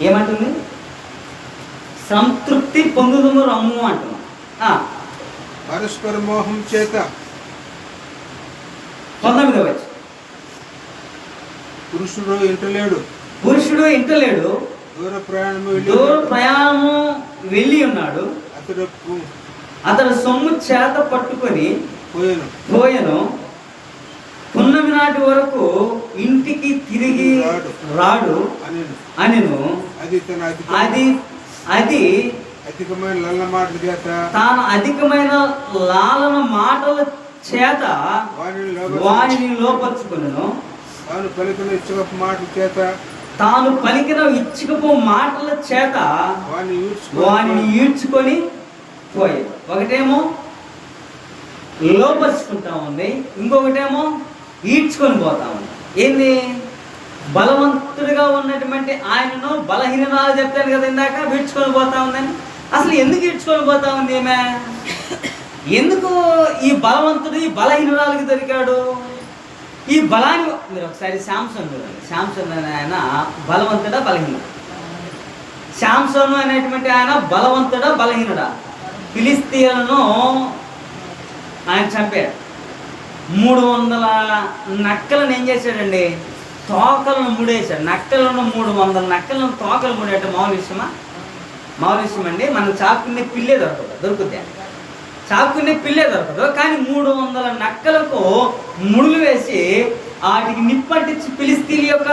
ఏమంటుంది? సంతృప్తి పొందుదుము రమ్ము అంటున్నాం. పరస్పర మోహం చేత 19వ వచనం. పురుషుడు ఇంటలేడు దూర ప్రయాణము వెళ్ళి ఉన్నాడు. అతడు సొమ్ము చేత పట్టుకొని పోయెను. పున్నమి నాటి వరకు ఇంటికి తిరిగి రాడు అనెను. అది తాను అధికమైన లాలన మాటల చేత వారిని లోపరుచుకొనెను. తాను పలికిన ఇచ్చుకపు మాటల చేత వారిని ఈడ్చుకొని పోయి, ఒకటేమో లోపరుచుకుంటా ఉంది, ఇంకొకటేమో ఈడ్చుకొని పోతా ఉంది. ఏంది? బలవంతుడిగా ఉన్నటువంటి ఆయనను బలహీనరాలు చెప్తాను కదా ఇందాక, ఈడ్చుకొని పోతా ఉందని. అసలు ఎందుకు ఈడ్చుకొని పోతా ఉంది ఈమె? ఎందుకు ఈ బలవంతుడు ఈ బలహీనురాలకి దొరికాడు? ఈ బలాన్ని మీరు ఒకసారి శాంసన్ చూడండి. శాంసన్ అనే ఆయన బలవంతుడా బలహీనుడా? శాంసన్ అనేటువంటి ఆయన బలవంతుడా బలహీనుడా? ఫిలిస్తీయులను ఆయన చంపాడు. 300 నక్కలను ఏం చేశాడండి? తోకలను ముడేశాడు. నక్కలను 300 నక్కలను తోకలు ముడేట మామూలు విషయం అండి. మనం చాకుని పిల్లే దొరుకుద్ది. చాకుని పిల్లే దొరకదు. కానీ 300 నక్కలకు ముడులు వేసి వాటికి నిప్పంటించి ఫిలిస్తీయుల యొక్క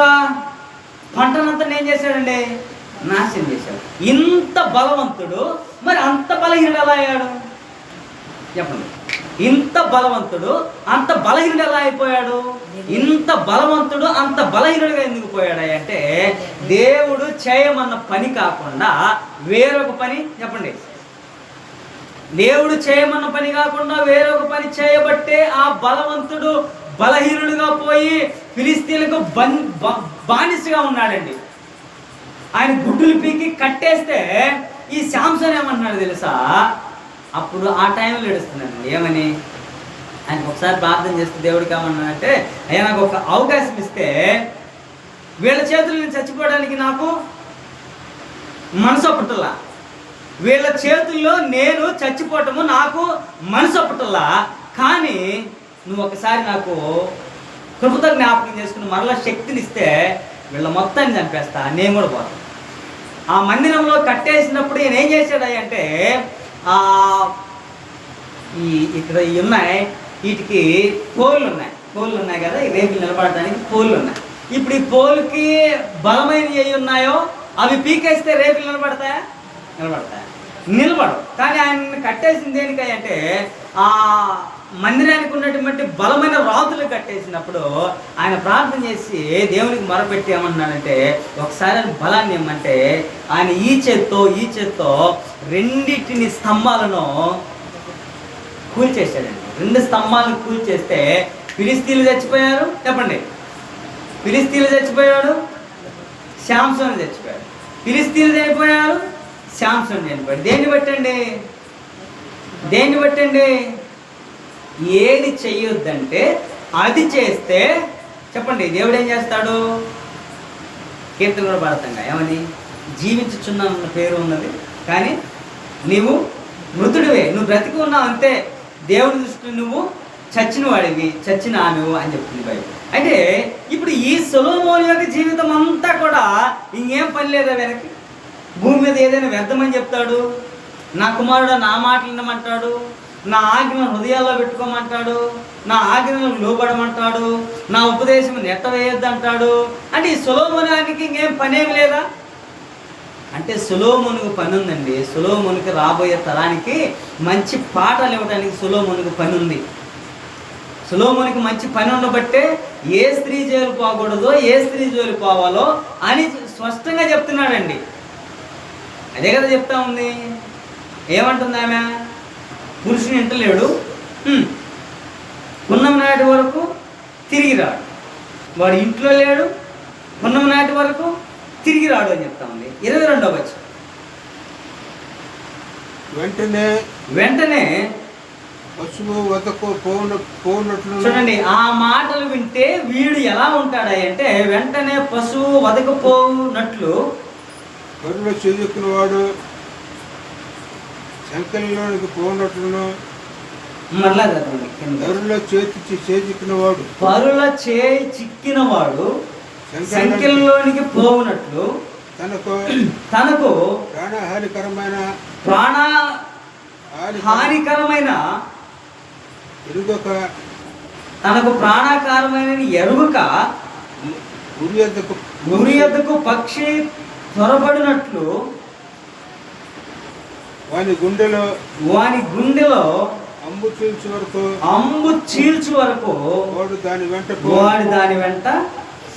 పంటనంతా ఏం చేశాడండి? నాశనం చేశాడు. ఇంత బలవంతుడు మరి అంత బలహీనుడు ఎలా అయ్యాడు చెప్పండి? ఇంత బలవంతుడు అంత బలహీనుడు ఎలా అయిపోయాడు? ఇంత బలవంతుడు అంత బలహీనుడిగా ఎందుకు పోయాడు అంటే, దేవుడు చేయమన్న పని కాకుండా వేరొక పని, చెప్పండి, దేవుడు చేయమన్న పని కాకుండా వేరొక పని చేయబట్టే ఆ బలవంతుడు బలహీనుడిగా పోయి ఫిలిస్తీయులకు బానిసగా ఉన్నాడండి. ఆయన గుడ్డులు పీకి కట్టేస్తే ఈ శాంసన్ ఏమన్నాడు తెలుసా? అప్పుడు ఆ టైంలో ఏడుస్తున్నాడండి. ఏమని? ఆయనకు ఒకసారి ప్రార్థన చేస్తే దేవుడికి ఏమన్నాడంటే, అయ్యా నాకు ఒక అవకాశం ఇస్తే వీళ్ళ చేతులు నేను చచ్చిపోవడానికి నాకు మనసు ఒప్పటల్లా, వీళ్ళ చేతుల్లో నేను చచ్చిపోవటము నాకు మనసు ఒప్పటల్లా, కానీ నువ్వు ఒకసారి నాకు కృపతో జ్ఞాపకం చేసుకుని మరలా శక్తినిస్తే వీళ్ళ మొత్తాన్ని చంపేస్తా, నేను కూడా పోతాను. ఆ మందిరంలో కట్టేసినప్పుడు ఈయన ఏం చేశాడు అంటే, ఇక్కడ ఉన్నాయి, వీటికి పోళ్ళు ఉన్నాయి కదా, ఈ రేపులు నిలబడడానికి పోళ్ళు ఉన్నాయి. ఇప్పుడు ఈ పోలుకి బలమైనవి ఏవి ఉన్నాయో అవి పీకేస్తే రేపులు నిలబడతాయా? నిలబడవు. కానీ ఆయన కట్టేసింది దేనికంటే ఆ మందిరానికి ఉన్నటువంటి బలమైన రాతులు కట్టేసినప్పుడు ఆయన ప్రార్థన చేసి దేవునికి మొరపెట్టి ఏమన్నాడంటే, ఒకసారి బలాన్ని ఇమ్మంటే ఆయన ఈ చేత్తో రెండింటిని స్తంభాలను కూల్చేశాడండి. 2 స్తంభాలను కూల్చేస్తే ఫిలిస్తీయులు చచ్చిపోయారు. చెప్పండి, ఫిలిస్తీయులు చచ్చిపోయాడు, శాంసన్ చచ్చిపోయాడు. ఫిలిస్తీయులు చనిపోయారు, శాంసన్ చనిపోయాడు. దేన్ని బట్టండి? ఏది చెయ్యొద్దంటే అది చేస్తే, చెప్పండి, దేవుడు ఏం చేస్తాడు? కీర్తన కూడా పడతాంగా, ఏమని? జీవించుచున్నానన్న పేరు ఉన్నది కానీ నీవు మృతుడివే, నువ్వు బ్రతికి ఉన్నావు అంతే, దేవుని దృష్టిలో నువ్వు చచ్చిన వాడివి, చచ్చిన ఆమెవు అని చెప్తుంది బైబిల్. అంటే ఇప్పుడు ఈ సొలొమోను యొక్క జీవితం అంతా కూడా ఇంకేం పని లేదా వెనక్కి? భూమి మీద ఏదైనా వ్యర్థమని చెప్తాడు, నా కుమారుడు నా మాటలు వినమంటాడు, నా ఆజ్ఞను హృదయాల్లో పెట్టుకోమంటాడు, నా ఆజ్ఞను లోబడమంటాడు, నా ఉపదేశం నెట్టవేయొద్దు అంటాడు. అంటే ఈ సొలొమోనుకి ఇంకేం పనేమి లేదా అంటే, సొలొమోనుకు పని ఉందండి. సొలొమోనుకి రాబోయే తరానికి మంచి పాఠాలు ఇవ్వడానికి సొలొమోనుకు పని ఉంది. సొలొమోనుకి మంచి పని ఉండబట్టే ఏ స్త్రీ జోలి పోకూడదో, ఏ స్త్రీ జోలి పోవాలో అని స్పష్టంగా చెప్తున్నాడండి. అదే కదా చెప్తా ఉంది. ఏమంటుంది ఆమె? పురుషుని ఇంటలేడు, పున్నమి నాటి వరకు తిరిగి రాడు. వాడు ఇంట్లో లేడు, పున్నమి నాటి వరకు తిరిగి రాడు అని చెప్తా ఉంది. 22వ వచనం. వెంటనే పశువు వదకు పోనట్లు. చూడండి, ఆ మాటలు వింటే వీడు ఎలా ఉంటాడా అంటే, వెంటనే పశువు వదకపోనట్లు బరువులో చేజెక్కిన వాడు సంఖ్యలోనికి పోనట్లును. మరలా చదవండి కింద. బరువులో చేజెక్కిన వాడు పరుల చేయి చిక్కిన వాడు సంఖ్యలోనికి పోవునట్లు తనకు ప్రాణహానికరమైన ఎరుగక తనకు ప్రాణాకారమైన ఎరుగక గురి యొద్దకు పక్షి త్వరపడినట్లు వాని గుండెలో అంబు చీల్చు వరకు వాడు దాని వెంట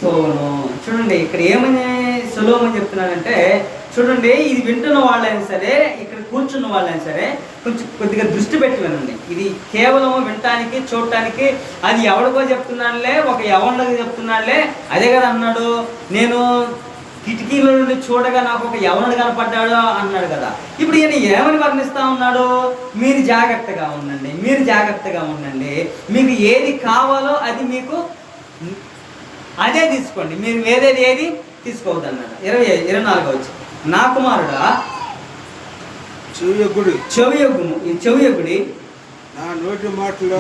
పోను. చూడండి ఇక్కడ ఏమని సులోమని చెప్తున్నాడంటే, చూడండి ఇది వింటున్న వాళ్ళైనా సరే, ఇక్కడ కూర్చున్న వాళ్ళైనా సరే కొద్దిగా దృష్టి పెట్టి వినండి. ఇది కేవలం వినటానికి చూడటానికి అది ఎవడికో చెప్తున్నాడులే, ఒక యవనుడికి చెప్తున్నాడులే, అదే కదా అన్నాడు. నేను కిటికీల నుండి చూడగా నాకు ఒక యవనుడు కనపడ్డాడు అన్నాడు కదా. ఇప్పుడు ఈయన ఏమని వర్ణిస్తా ఉన్నాడు? మీరు జాగ్రత్తగా ఉండండి, మీరు జాగ్రత్తగా ఉండండి, మీకు ఏది కావాలో అది మీకు అదే తీసుకోండి, మీరు ఏది తీసుకోవద్దు అన్నాడు. 24 వచ్చి, నా కుమారుడా చెవియొగ్గుడి,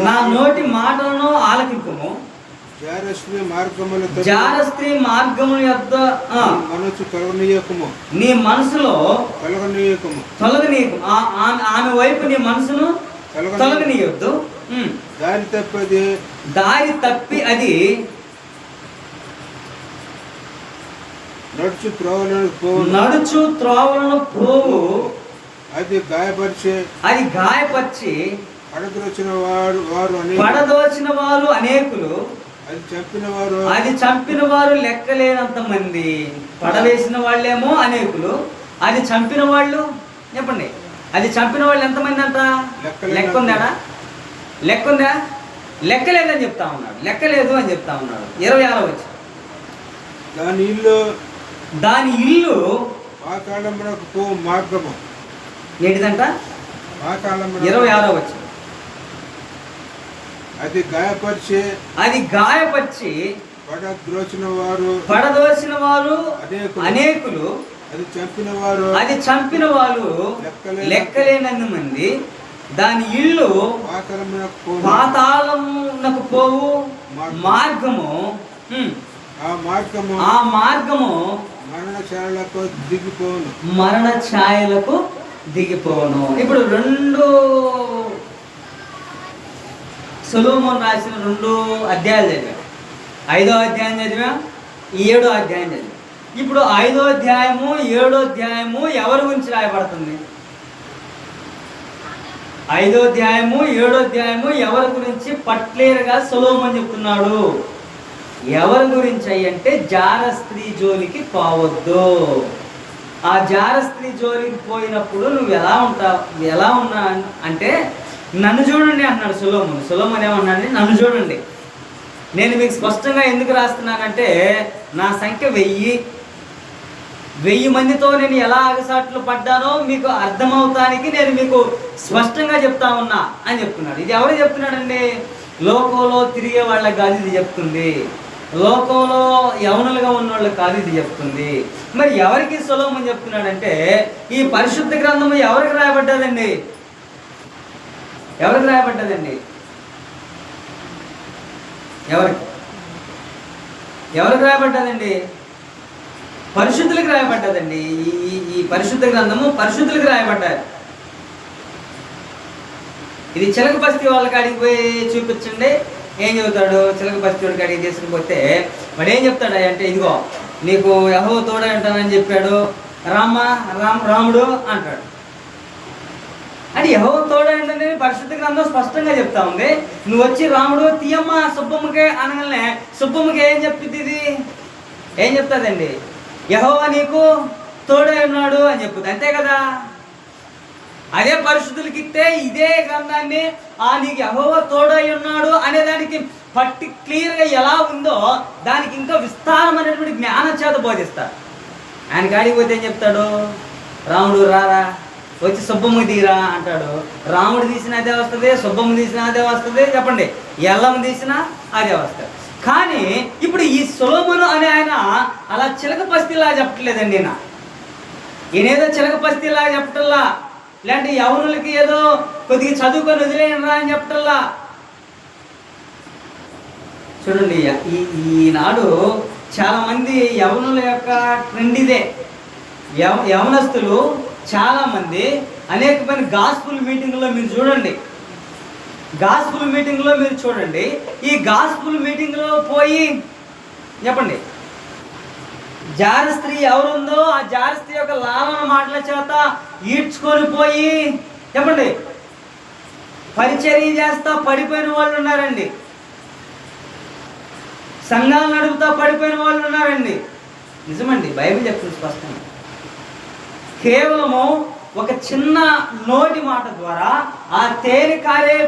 నా నోటి మాటలను ఆలకింపుము, జారస్త్రీ మార్గముల యొద్ద నీ మనసులో తొలగనీయకు, ఆమె వైపు నీ మనసును తొలగనీయొద్దు. దారి తప్పి అది నడుచు త్రోవలను పోవు, అది గాయపరిచి పడదోచిన వారు అనేకులు, అది చంపిన వారు లెక్కలేనంత మంది. పడవేసిన వాళ్ళేమో అనేకులు, అది చంపిన వాళ్ళు చెప్పండి, అది చంపిన వాళ్ళు ఎంతమంది అంట? లెక్కుందా? లెక్కలేదని చెప్తా ఉన్నాడు, లెక్కలేదు అని చెప్తా ఉన్నాడు. 26 వచ్చి, దాని ఇల్లు పాతాళమునకు పో మార్గము ఏంటిదంట? 26 వచ్చి, అది గాయపరిచి పడదోచిన వారు అనేకులు, అది చంపిన వారు లెక్కలేనంత మంది. దాని ఇల్లు పాతాళమునకు పోవు మార్గము, ఆ మార్గము మరణ ఛాయలకు దిగిపోను. ఇప్పుడు సొలొమోను రాసిన 2 అధ్యాయాలు చదివాం. 5వ అధ్యాయం చదివాం, 7వ అధ్యాయం చదివాం. ఇప్పుడు 5వ అధ్యాయము 7వ అధ్యాయము ఎవరి గురించి రాయబడుతుంది? 5వ అధ్యాయము 7వ అధ్యాయము ఎవరి గురించి పట్లేరుగా సొలొమోను చెప్తున్నాడు? ఎవరి గురించి అంటే జార స్త్రీ జోలికి పోవద్దు. ఆ జార స్త్రీ జోలికి పోయినప్పుడు నువ్వు ఎలా ఉన్నా అంటే నన్ను చూడండి అన్నాడు సొలొమోను ఏమన్నాడు? నన్ను చూడండి. నేను మీకు స్పష్టంగా ఎందుకు రాస్తున్నానంటే నా సంఖ్య 1000 మందితో నేను ఎలా అగసాట్లు పడ్డానో మీకు అర్థమవుతానికి నేను మీకు స్పష్టంగా చెప్తా ఉన్నా అని చెప్తున్నాడు. ఇది ఎవరు చెప్తున్నాడండి? లోకంలో తిరిగే వాళ్ళకి కాదు ఇది చెప్తుంది, లోకంలో యవనులుగా ఉన్న వాళ్ళకి కాదు ఇది చెప్తుంది. మరి ఎవరికి సొలొమోను చెప్తున్నాడంటే ఈ పరిశుద్ధ గ్రంథము ఎవరికి రాయబడ్డదండి? ఎవరికి రాయబడ్డదండి? ఎవరికి రాయబడ్డదండి? పరిశుద్ధులకు రాయబడ్డదండి. ఈ పరిశుద్ధ గ్రంథము పరిశుద్ధులకు రాయబడ్డారు. ఇది చిలక బస్తీ వాళ్ళ కాడికి పోయి చూపించండి, ఏం చెబుతాడు? చిలక బస్తీ వాళ్ళ కాడికి తీసుకుపోతే వాడు ఏం చెప్తాడు అంటే, ఇదిగో నీకు యెహోవా తోడై ఉంటానని చెప్పాడు, రాముడు అంటాడు. అంటే యెహోవా తోడై ఉంటానని పరిశుద్ధ గ్రంథం స్పష్టంగా చెప్తా ఉంది. నువ్వు వచ్చి రాముడు తీయమ్మ సుబ్బమ్మకే అనగానే సుబ్బమ్మకి ఏం చెప్తుంది? ఇది ఏం చెప్తుందండి? యెహోవా నీకు తోడై ఉన్నాడు అని చెప్పుద్ది, అంతే కదా. అదే పరిశుద్ధులకి ఇస్తే ఇదే గ్రంథాన్ని నీకు యెహోవా తోడై ఉన్నాడు అనే దానికి క్లియర్గా ఎలా ఉందో దానికి ఇంకా విస్తారమైనటువంటి జ్ఞానం చేత బోధిస్తారు. ఆయన కాడికి పోతే ఏం చెప్తాడు? రాముడు రారా వచ్చి సుబ్బమ్మ తీరా అంటాడు. రాముడు తీసిన అదే వస్తుంది, సుబ్బమ్మ తీసిన అదే వస్తుంది, చెప్పండి ఎల్లమ్మ తీసినా అదే వస్తుంది. కానీ ఇప్పుడు ఈ సొలొమోను అనే ఆయన అలా చిలక పస్తిలా చెప్పట్లేదండి. ఈయనేదో చిలకపస్తిలా చెప్పటల్లా, ఇలాంటి యవనులకి ఏదో కొద్దిగా చదువుకొని వదిలేయరా అని చెప్పటల్లా. చూడండి, ఈనాడు చాలామంది యవనుల యొక్క ట్రెండ్ ఇదే. యవనస్తులు చాలామంది అనేకమైన గాస్పుల్ మీటింగ్లో మీరు చూడండి, గాస్పుల్ మీటింగ్లో మీరు చూడండి, ఈ గాస్పుల్ మీటింగ్లో పోయి చెప్పండి, జార స్త్రీ ఎవరుందో ఆ జార స్త్రీ యొక్క లాలన మాటల చేత ఈడ్చుకొని పోయి చెప్పండి పరిచర్య చేస్తా పడిపోయిన వాళ్ళు ఉన్నారండి. సంఘాలు నడుపుతా పడిపోయిన వాళ్ళు ఉన్నారండి. నిజమండి, బైబిల్ చెప్తుంది స్పష్టంగా. కేవలము ఒక చిన్న నోటి మాట ద్వారా, ఆ తేనె కారే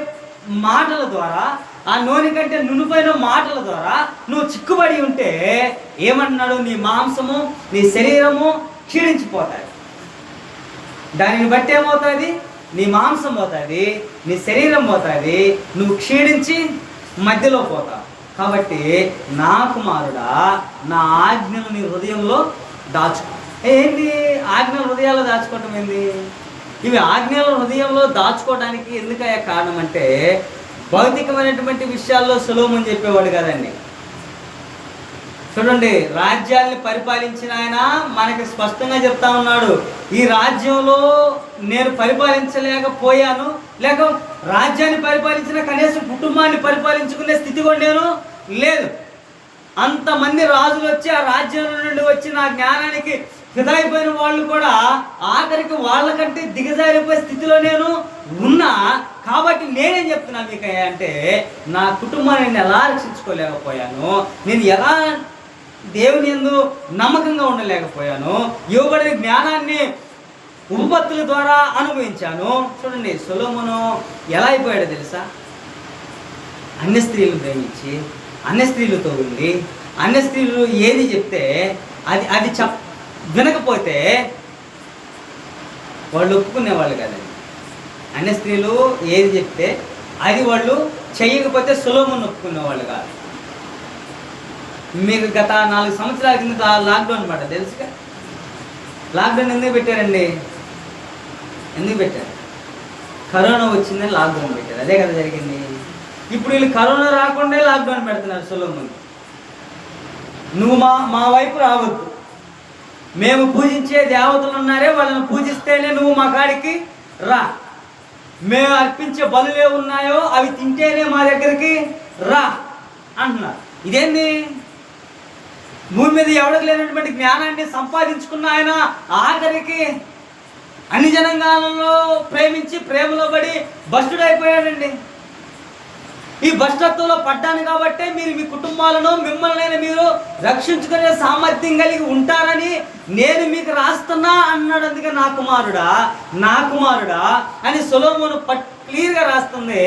మాటల ద్వారా, ఆ నూనె కంటే నునుపైన మాటల ద్వారా నువ్వు చిక్కుబడి ఉంటే ఏమంటున్నాడు? నీ మాంసము నీ శరీరము క్షీణించిపోతాయి. దానిని బట్టి ఏమవుతుంది? నీ మాంసం పోతుంది, నీ శరీరం పోతుంది, నువ్వు క్షీణించి మధ్యలో పోతావు. కాబట్టి నా కుమారుడా, నా ఆజ్ఞను నీ హృదయంలో దాచుకో. ఏంటి ఆజ్ఞల హృదయాల్లో దాచుకోవటం ఏంది? ఇవి ఆజ్ఞల హృదయంలో దాచుకోవడానికి ఎందుకయ్యా కారణం అంటే, భౌతికమైనటువంటి విషయాల్లో సొలొమోను చెప్పేవాడు కదండి. చూడండి, రాజ్యాల్ని పరిపాలించిన ఆయన మనకి స్పష్టంగా చెప్తా ఉన్నాడు, ఈ రాజ్యంలో నేను పరిపాలించలేకపోయాను, లేక రాజ్యాన్ని పరిపాలించిన కనీసం కుటుంబాన్ని పరిపాలించుకునే స్థితి కూడా నేను లేదు. అంతమంది రాజులు వచ్చి ఆ రాజ్యం నుండి వచ్చి నా జ్ఞానానికి ఫిదైపోయిన వాళ్ళు కూడా ఆఖరికి వాళ్ళకంటే దిగజారిపోయే స్థితిలో నేను ఉన్నా. కాబట్టి నేనేం చెప్తున్నా మీకు అంటే, నా కుటుంబాన్ని నేను ఎలా రక్షించుకోలేకపోయాను, నేను ఎలా దేవుని యందు నమ్మకంగా ఉండలేకపోయాను, ఇవ్వబడిన జ్ఞానాన్ని ఉపపత్తుల ద్వారా అనుభవించాను. చూడండి, సొలొమోను ఎలా అయిపోయాడో తెలుసా? అన్య స్త్రీలను ప్రేమించి అన్య స్త్రీలతో ఉండి అన్య స్త్రీలు ఏది చెప్తే అది వినకపోతే వాళ్ళు ఒప్పుకునేవాళ్ళు కదండి. అన్య స్త్రీలు ఏది చెప్తే అది వాళ్ళు చెయ్యకపోతే సొలొమోను ఒప్పుకునేవాళ్ళు కాదు. మీకు గత 4 సంవత్సరాల కింద లాక్డౌన్ మాట తెలుసుగా. లాక్డౌన్ ఎందుకు పెట్టారండి? ఎందుకు పెట్టారు? కరోనా వచ్చిందని లాక్డౌన్ పెట్టారు. అదే కదా జరిగింది. ఇప్పుడు వీళ్ళు కరోనా రాకుండా లాక్డౌన్ పెడుతున్నారు. సొలొమోను, నువ్వు మా వైపు రావద్దు, మేము పూజించే దేవతలు ఉన్నారే వాళ్ళని పూజిస్తేనే నువ్వు మా కాడికి రా, మేము అర్పించే బలులు ఉన్నాయో అవి తింటేనే మా దగ్గరికి రా అంటున్నారు. ఇదేంది? భూమి మీద ఎవరికి లేనటువంటి జ్ఞానాన్ని సంపాదించుకున్న ఆయన ఆఖరికి అన్ని జనాంగాలలో ప్రేమించి ప్రేమలో పడి భ్రష్టుడైపోయాడండి. ఈ భ్రష్టత్వంలో పడ్డాను కాబట్టే మీరు మీ కుటుంబాలను మిమ్మల్ని మీరు రక్షించుకునే సామర్థ్యం కలిగి ఉంటారని నేను మీకు రాస్తున్నా అన్నాడు. అందుకే నా కుమారుడా, నా కుమారుడా అని సొలొమోను క్లియర్గా రాస్తుంది.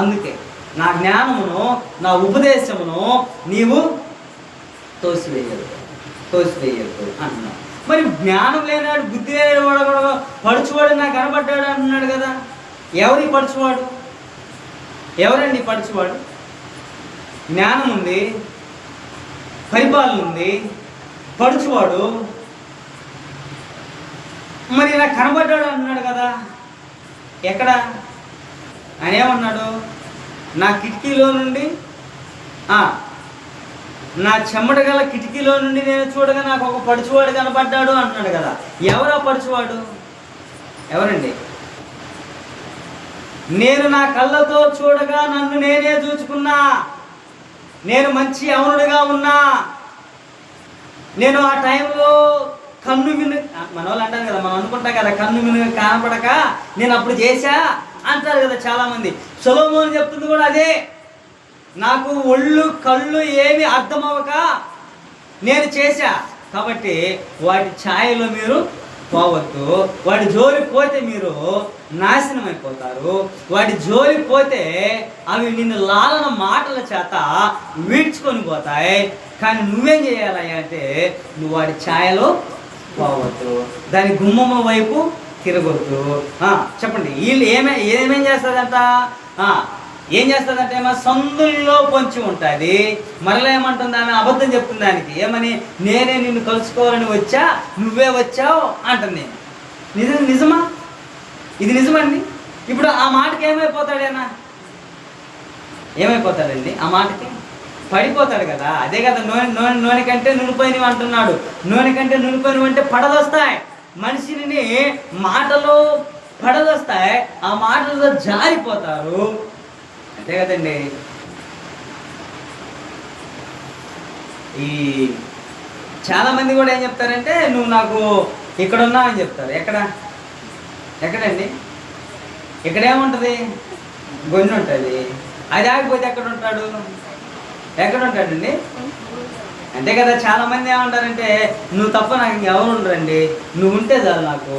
అందుకే నా జ్ఞానమును నా ఉపదేశమును నీవు తోసివేయద్దు అంటున్నాడు. మరి జ్ఞానం లేనాడు, బుద్ధి లేనివాడు కూడా పడుచువాడు నాకు కనబడ్డాడు అంటున్నాడు కదా. ఎవరి పడుచువాడు? ఎవరండి పడుచువాడు? జ్ఞానం ఉంది, పరిపాలన ఉంది, పడుచువాడు మరి నాకు కనబడ్డాడు అంటున్నాడు కదా. ఎక్కడ? ఆయన ఏమన్నాడు? నా కిటికీలో నుండి నా చెమ్మట గల కిటికీలో నుండి నేను చూడగా నాకు ఒక పడుచువాడు కనబడ్డాడు అంటున్నాడు కదా. ఎవరా పడుచువాడు? ఎవరండి? నేను నా కళ్ళతో చూడగా నన్ను నేనే చూచుకున్నా, నేను మంచి యవనుడిగా ఉన్నా, నేను ఆ టైంలో కన్ను మిను, మన వాళ్ళు అంటారు కదా, మనం అనుకుంటాం కదా కన్ను మిను కనపడక నేను అప్పుడు చేశా అంటారు కదా చాలామంది. సొలొమోను చెప్తుంది కూడా అదే. నాకు ఒళ్ళు కళ్ళు ఏమి అర్థం అవ్వక నేను చేశా, కాబట్టి వాటి ఛాయలో మీరు పోవద్దు. వాడి జోలి పోతే మీరు నాశనం అయిపోతారు. వాడి జోలి పోతే అవి నిన్ను లాలన మాటల చేత వీడ్చుకొని పోతాయి. కానీ నువ్వేం చేయాలి అంటే, నువ్వు వాడి ఛాయలో పోవద్దు, దాని గుమ్మమ్మ వైపు తిరగొద్దు. చెప్పండి, వీళ్ళు ఏమేం చేస్తారంట? ఏం చేస్తుందంటే ఏమో సందుల్లో పొంచి ఉంటుంది. మరలా ఏమంటుంది ఆమె, అబద్ధం చెప్తుంది దానికి. ఏమని, నేనే నిన్ను కలుసుకోవాలని వచ్చా, నువ్వే వచ్చావు అంటుంది. నిజమా? ఇది నిజమండి. ఇప్పుడు ఆ మాటకి ఏమైపోతాడేనా? ఏమైపోతాడండి ఆ మాటకి? పడిపోతాడు కదా. అదే కదా నూనె కంటే నునిపోయినవి అంటున్నాడు. నూనె కంటే నునిపోయినవి అంటే పడదొస్తాయి. మనిషిని మాటలు పడదొస్తాయి, ఆ మాటలతో జారిపోతారు. అంతే కదండి. ఈ చాలామంది కూడా ఏం చెప్తారంటే, నువ్వు నాకు ఇక్కడ ఉన్నావు అని చెప్తారు. ఎక్కడండి? ఇక్కడేముంటుంది? గొంజు ఉంటుంది. అది ఆగిపోతే ఎక్కడ ఉంటాడండి? అంతే కదా. చాలామంది ఏమంటారంటే, నువ్వు తప్ప నాకు ఇంకెవరు ఉండరండి, నువ్వు ఉంటే చాలు నాకు,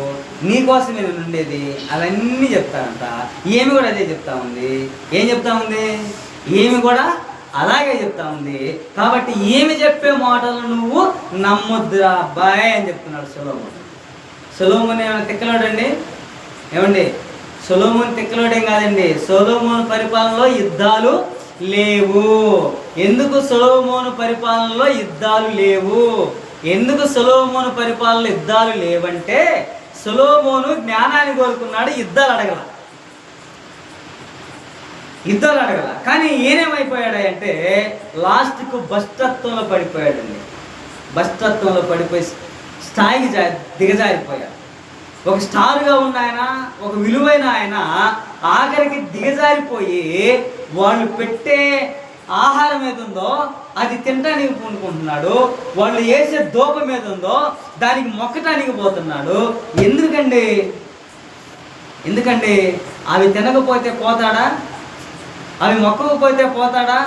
నీకోసమే నేను ఉండేది, అవన్నీ చెప్తానంట. ఏమి కూడా అదే చెప్తా ఉంది. ఏం చెప్తా ఉంది? ఏమి కూడా అలాగే చెప్తా ఉంది. కాబట్టి ఏమి చెప్పే మాటలు నువ్వు నమ్మొద్దురా అబ్బాయి అని చెప్తున్నాడు సొలొమోను. సొలొమోను ఏమైనా తిక్కలోడండి? ఏమండి, సొలొమోను తిక్కలోడేం కాదండి. సొలొమోను పరిపాలనలో యుద్ధాలు లేవు. ఎందుకు సొలొమోను పరిపాలనలో యుద్ధాలు లేవు? ఎందుకు సొలొమోను పరిపాలనలో యుద్ధాలు లేవంటే, సొలొమోను జ్ఞానాన్ని కోరుకున్నాడు, యుద్ధాలు అడగల. కానీ ఈయనేమైపోయాడంటే లాస్ట్కు భ్రష్టత్వంలో పడిపోయాడండి. భ్రష్టత్వంలో పడిపోయి స్థాయికి దిగజారిపోయాడు. ఒక స్టార్గా ఉన్న ఆయన, ఒక విలువైన ఆయన ఆఖరికి దిగజారిపోయి వాళ్ళు పెట్టే ఆహారం ఏదుందో అది తినడానికి పూనుకుంటున్నాడు. వాళ్ళు వేసే దూపం ఏదుందో దానికి మొక్కటానికి పోతున్నాడు. ఎందుకండి అవి తినకపోతే పోతాడా? అవి మొక్కకపోతే పోతాడా?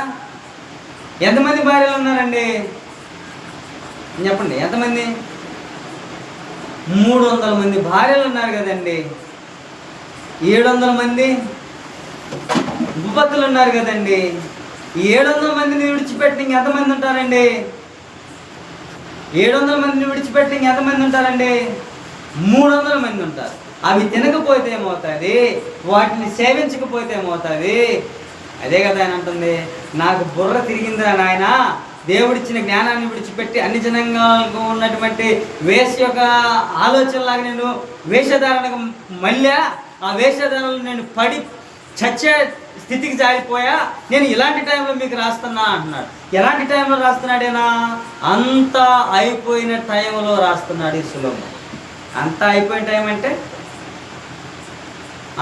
ఎంతమంది భార్యలు ఉన్నారండి చెప్పండి? ఎంతమంది? 300 మంది భార్యలు ఉన్నారు కదండి. 700 మంది ఉపపత్తులు ఉన్నారు కదండి. 700 మందిని విడిచిపెట్టి ఇంకెంతమంది ఉంటారండి? 700 మందిని విడిచిపెట్టి ఇంకెంతమంది ఉంటారండి? 300 మంది ఉంటారు. అవి తినకపోతే ఏమవుతుంది? వాటిని సేవించకపోతే ఏమవుతుంది? అదే కదా ఆయన అంటుంది, నాకు బుర్ర తిరిగిందిరా నాయన, దేవుడిచ్చిన జ్ఞానాన్ని విడిచిపెట్టి అన్ని జనంగా ఉన్నటువంటి వేష యొక్క ఆలోచనలాగా నేను వేషధారణకు మళ్ళీ ఆ వేషధారణలు నేను పడి చచ్చే స్థితికి జారిపోయా. నేను ఇలాంటి టైంలో మీకు రాస్తున్నా అంటున్నాడు. ఎలాంటి టైంలో రాస్తున్నాడేనా? అంతా అయిపోయిన టైంలో రాస్తున్నాడు ఈ సొలొమోను. అంతా అయిపోయిన టైం అంటే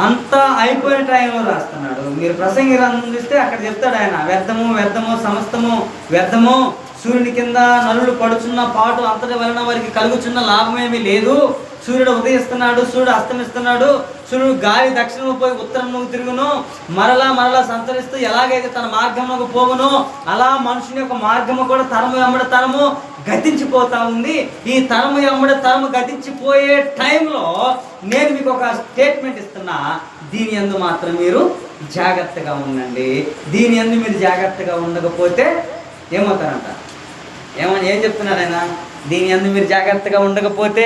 అంతా అయిపోయిన టైంలో రాస్తున్నాడు. మీరు ప్రసంగి అందిస్తే అక్కడ చెప్తాడు ఆయన, వ్యర్థము సమస్తము వ్యర్థము, సూర్యుని కింద నలులు పడుచున్న పాటు అంతటి వలన వారికి కలుగుచున్న లాభమేమీ లేదు. సూర్యుడు ఉదయిస్తున్నాడు, సూర్యుడు అస్తమిస్తున్నాడు, సూర్యుడు గాలి దక్షిణము పోయి ఉత్తరము తిరుగును, మరలా సంచరిస్తూ ఎలాగైతే తన మార్గమునకు పోగును అలా మనుషుని యొక్క మార్గము కూడా తరము వెంబడి తరము గతించిపోతా ఉంది. ఈ తరము వెంబడి తరము గతించిపోయే టైంలో నేను మీకు ఒక స్టేట్మెంట్ ఇస్తున్నా, దీని యందు మాత్రం మీరు జాగ్రత్తగా ఉండండి. దీని యందు మీరు జాగ్రత్తగా ఉండకపోతే ఏమవుతారంట? ఏం చెప్తున్నాడు ఆయన? దీని యందు మీరు జాగ్రత్తగా ఉండకపోతే